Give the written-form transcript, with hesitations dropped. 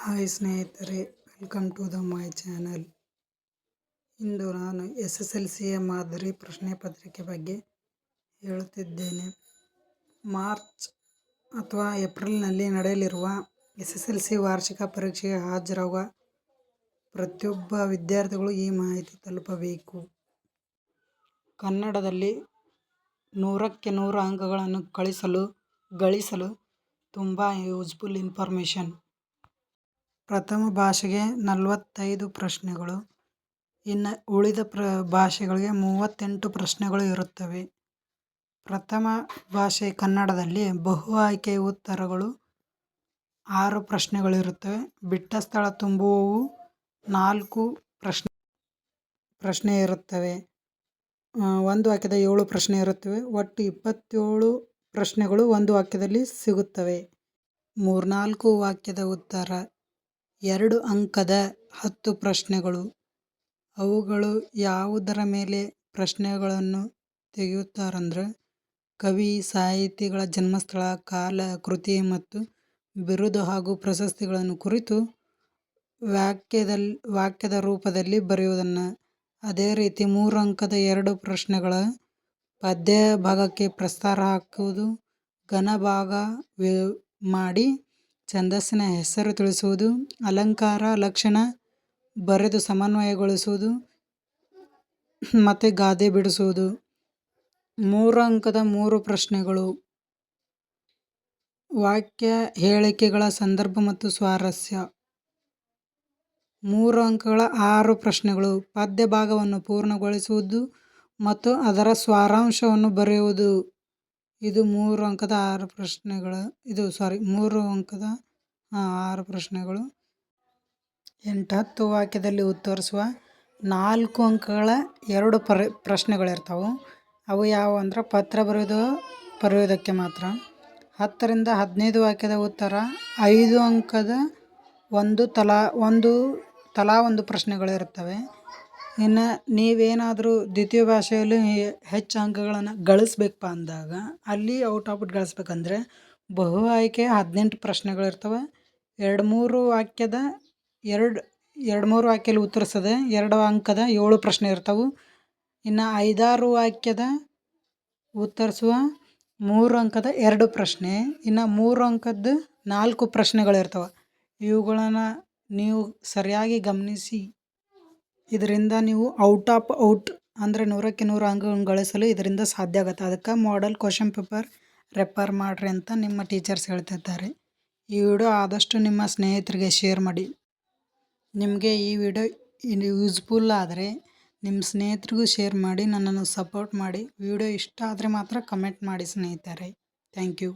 Hi ಸ್ನೇಹಿತರೆ, welcome to my channel. ಇಂದು ನಾನು SSLCಯ ಮಾದರಿ ಪ್ರಶ್ನೆ ಪತ್ರಿಕೆ ಬಗ್ಗೆ ಹೇಳುತ್ತಿದ್ದೇನೆ. ಮಾರ್ಚ್ ಅಥವಾ ಏಪ್ರಿಲ್ನಲ್ಲಿ ನಡೆಯಲಿರುವ SSLC ವಾರ್ಷಿಕ ಪರೀಕ್ಷೆಗೆ ಹಾಜರಾಗುವ ಪ್ರತಿಯೊಬ್ಬ ವಿದ್ಯಾರ್ಥಿಗಳು ಈ ಮಾಹಿತಿ ತಲುಪಬೇಕು. ಕನ್ನಡದಲ್ಲಿ 100ಕ್ಕೆ 100 ಅಂಕಗಳನ್ನು ಗಳಿಸಲು ತುಂಬ ಯೂಸ್ಫುಲ್ ಇನ್ಫಾರ್ಮೇಷನ್. ಪ್ರಥಮ ಭಾಷೆಗೆ 45 ಪ್ರಶ್ನೆಗಳು, ಇನ್ನು ಉಳಿದ ಭಾಷೆಗಳಿಗೆ 38 ಪ್ರಶ್ನೆಗಳು ಇರುತ್ತವೆ. ಪ್ರಥಮ ಭಾಷೆ ಕನ್ನಡದಲ್ಲಿ ಬಹು ಆಯ್ಕೆಯ ಉತ್ತರಗಳು 6 ಪ್ರಶ್ನೆಗಳಿರುತ್ತವೆ. ಬಿಟ್ಟ ಸ್ಥಳ ತುಂಬುವವು 4 ಪ್ರಶ್ನೆ ಇರುತ್ತವೆ. ಒಂದು ವಾಕ್ಯದ 7 ಪ್ರಶ್ನೆ ಇರುತ್ತವೆ. ಒಟ್ಟು 27 ಪ್ರಶ್ನೆಗಳು ಒಂದು ವಾಕ್ಯದಲ್ಲಿ ಸಿಗುತ್ತವೆ. 3-4 ವಾಕ್ಯದ ಉತ್ತರ 2 ಅಂಕದ 10 ಪ್ರಶ್ನೆಗಳು. ಅವುಗಳು ಯಾವುದರ ಮೇಲೆ ಪ್ರಶ್ನೆಗಳನ್ನು ತೆಗೆಯುತ್ತಾರಂದ್ರೆ ಕವಿ, ಸಾಹಿತಿಗಳ ಜನ್ಮಸ್ಥಳ, ಕಾಲ, ಕೃತಿ ಮತ್ತು ಬಿರುದು ಹಾಗೂ ಪ್ರಶಸ್ತಿಗಳನ್ನು ಕುರಿತು ವಾಕ್ಯದ ರೂಪದಲ್ಲಿ ಬರೆಯುವುದನ್ನು. ಅದೇ ರೀತಿ 3 ಅಂಕದ 2 ಪ್ರಶ್ನೆಗಳ ಪದ್ಯ ಭಾಗಕ್ಕೆ ಪ್ರಸ್ತಾರ ಹಾಕುವುದು, ಘನ ಭಾಗ ಮಾಡಿ ಛಂದಸ್ಸಿನ ಹೆಸರು ತಿಳಿಸುವುದು, ಅಲಂಕಾರ, ಲಕ್ಷಣ ಬರೆದು ಸಮನ್ವಯಗೊಳಿಸುವುದು ಮತ್ತು ಗಾದೆ ಬಿಡಿಸುವುದು. 3 ಅಂಕದ 3 ಪ್ರಶ್ನೆಗಳು ವಾಕ್ಯ ಹೇಳಿಕೆಗಳ ಸಂದರ್ಭ ಮತ್ತು ಸ್ವಾರಸ್ಯ. 3 ಅಂಕಗಳ 6 ಪ್ರಶ್ನೆಗಳು ಪದ್ಯ ಭಾಗವನ್ನು ಪೂರ್ಣಗೊಳಿಸುವುದು ಮತ್ತು ಅದರ ಸಾರಾಂಶವನ್ನು ಬರೆಯುವುದು. ಇದು 3 ಅಂಕದ 6 ಪ್ರಶ್ನೆಗಳು. 3 ಅಂಕದ 6 ಪ್ರಶ್ನೆಗಳು. 8-10 ವಾಕ್ಯದಲ್ಲಿ ಉತ್ತರಿಸುವ 4 ಅಂಕಗಳ 2 ಪ್ರಶ್ನೆಗಳಿರ್ತಾವೆ. ಅವು ಯಾವುವು ಅಂದ್ರೆ ಪತ್ರ ಬರೆಯುವುದಕ್ಕೆ ಮಾತ್ರ. 10-15 ವಾಕ್ಯದ ಉತ್ತರ 5 ಅಂಕದ ತಲಾ ಒಂದು ಪ್ರಶ್ನೆಗಳಿರುತ್ತವೆ. ಇನ್ನು ನೀವೇನಾದರೂ ದ್ವಿತೀಯ ಭಾಷೆಯಲ್ಲಿ ಹೆಚ್ಚು ಅಂಕಗಳನ್ನು ಗಳಿಸ್ಬೇಕಪ್ಪ ಅಂದಾಗ ಅಲ್ಲಿ ಔಟ್ ಆಫ್ ಗಳಿಸ್ಬೇಕಂದ್ರೆ ಬಹು ಆಯ್ಕೆ 18 ಪ್ರಶ್ನೆಗಳಿರ್ತವೆ. 2-3 ವಾಕ್ಯದಲ್ಲಿ ಉತ್ತರಿಸದೆ 2 ಅಂಕದ 7 ಪ್ರಶ್ನೆ ಇರ್ತವೆ. ಇನ್ನು 5-6 ವಾಕ್ಯದ ಉತ್ತರಿಸುವ 3 ಅಂಕದ 2 ಪ್ರಶ್ನೆ, ಇನ್ನು 3 ಅಂಕದ 4 ಪ್ರಶ್ನೆಗಳಿರ್ತವೆ. ಇವುಗಳನ್ನು ನೀವು ಸರಿಯಾಗಿ ಗಮನಿಸಿ. ಇದರಿಂದ ನೀವು ಔಟ್ ಅಂದರೆ 100ಕ್ಕೆ 100 ಅಂಕಗಳನ್ನು ಗಳಿಸಲು ಇದರಿಂದ ಸಾಧ್ಯ ಆಗುತ್ತೆ. ಅದಕ್ಕೆ ಮಾಡೆಲ್ ಕ್ವಶನ್ ಪೇಪರ್ ರೆಫರ್ ಮಾಡಿರಿ ಅಂತ ನಿಮ್ಮ ಟೀಚರ್ಸ್ ಹೇಳ್ತಿದ್ದಾರೆ. ಈ ವಿಡಿಯೋ ಆದಷ್ಟು ನಿಮ್ಮ ಸ್ನೇಹಿತರಿಗೆ ಶೇರ್ ಮಾಡಿ. ನಿಮಗೆ ಈ ವಿಡಿಯೋ ಯೂಸ್ಫುಲ್ ಆದರೆ ನಿಮ್ಮ ಸ್ನೇಹಿತರಿಗೂ ಶೇರ್ ಮಾಡಿ, ನನ್ನನ್ನು ಸಪೋರ್ಟ್ ಮಾಡಿ. ವಿಡಿಯೋ ಇಷ್ಟ ಆದರೆ ಮಾತ್ರ ಕಮೆಂಟ್ ಮಾಡಿ ಸ್ನೇಹಿತರೆ. Thank you.